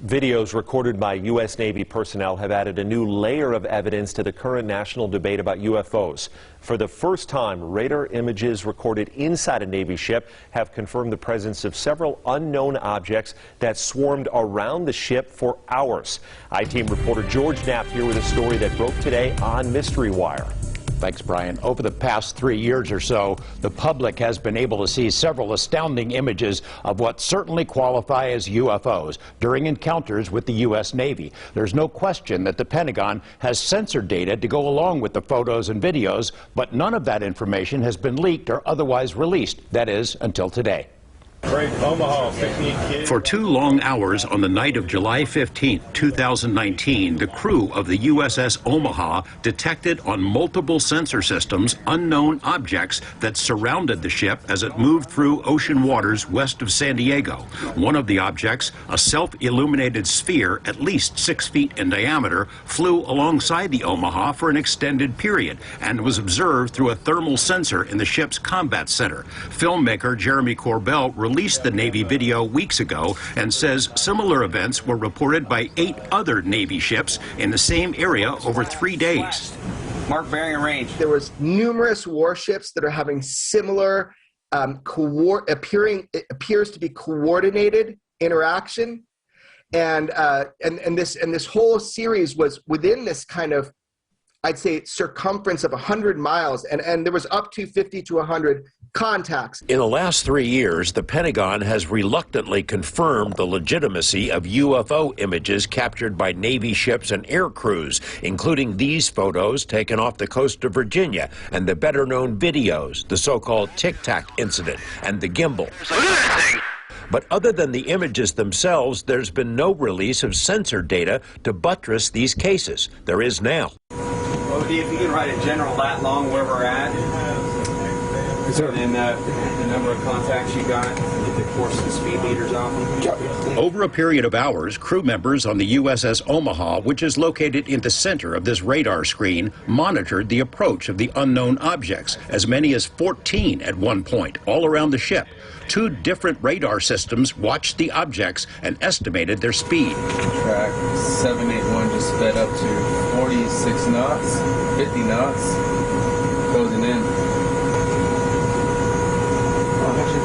Videos recorded by U.S. Navy personnel have added a new layer of evidence to the current national debate about UFOs. For the first time, radar images recorded inside a Navy ship have confirmed the presence of several unknown objects that swarmed around the ship for hours. I-Team reporter George Knapp here with a story that broke today on Mystery Wire. Thanks, Brian. Over the past 3 years or so, the public has been able to see several astounding images of what certainly qualify as UFOs during encounters with the U.S. Navy. There's no question that the Pentagon has censored data to go along with the photos and videos, but none of that information has been leaked or otherwise released. That is, until today. For 2 long hours on the night of July 15, 2019, the crew of the USS Omaha detected on multiple sensor systems unknown objects that surrounded the ship as it moved through ocean waters west of San Diego. One of the objects, a self-illuminated sphere at least 6 feet in diameter, flew alongside the Omaha for an extended period and was observed through a thermal sensor in the ship's combat center. Filmmaker Jeremy Corbell released the Navy video weeks ago and says similar events were reported by 8 other Navy ships in the same area over 3 days. Mark bearing and range. There was numerous warships that are having similar it appears to be coordinated interaction, and this whole series was within this kind of, I'd say, circumference of 100 miles, and there was up to 50 to 100 contacts. In the last 3 years, the Pentagon has reluctantly confirmed the legitimacy of UFO images captured by Navy ships and air crews, including these photos taken off the coast of Virginia and the better-known videos, the so-called Tic Tac incident and the gimbal. Look at that thing! But other than the images themselves, there's been no release of censored data to buttress these cases. There is now. Well, if you can write a general lat long where we're at, and the number of contacts you got, get the course and speed meters off them. Over a period of hours, crew members on the USS Omaha, which is located in the center of this radar screen, monitored the approach of the unknown objects, as many as 14 at one point, all around the ship. 2 different radar systems watched the objects and estimated their speed. Track 781 just sped up to 46 knots, 50 knots, closing in.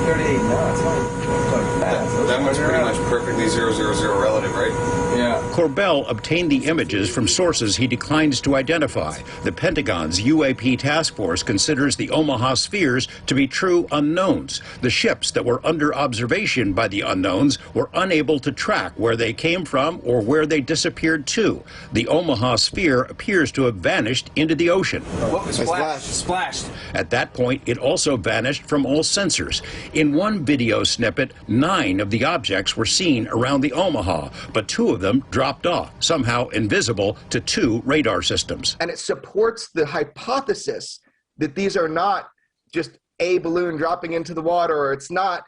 38 knots. That one's pretty much perfectly 000 relative, right? Yeah. Corbell obtained the images from sources he declines to identify. The Pentagon's UAP task force considers the Omaha spheres to be true unknowns. The ships that were under observation by the unknowns were unable to track where they came from or where they disappeared to. The Omaha sphere appears to have vanished into the ocean. What was splashed? At that point, it also vanished from all sensors. In one video snippet, 9 of the objects were seen around the Omaha, but 2 of them dropped off, somehow invisible to 2 radar systems. And it supports the hypothesis that these are not just a balloon dropping into the water, or it's not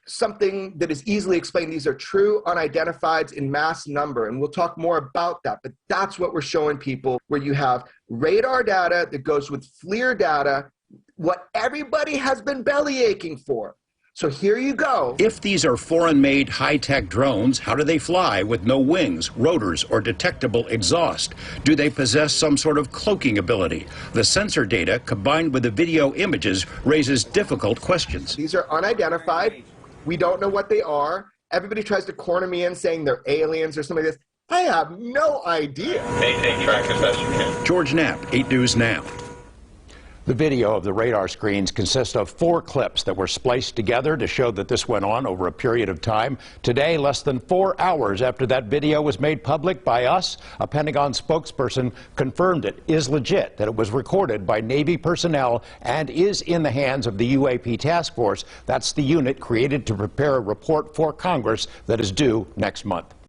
something that is easily explained. These are true unidentifieds in mass number, and we'll talk more about that, but that's what we're showing people, where you have radar data that goes with FLIR data, what everybody has been belly aching for. So here you go. If these are foreign-made high-tech drones, how do they fly with no wings, rotors, or detectable exhaust? Do they possess some sort of cloaking ability? The sensor data, combined with the video images, raises difficult questions. These are unidentified. We don't know what they are. Everybody tries to corner me in saying they're aliens or something like this. I have no idea. Track as best you can. George Knapp, 8 News Now. The video of the radar screens consists of 4 clips that were spliced together to show that this went on over a period of time. Today, less than 4 hours after that video was made public by us, a Pentagon spokesperson confirmed it is legit, that it was recorded by Navy personnel and is in the hands of the UAP task force. That's the unit created to prepare a report for Congress that is due next month.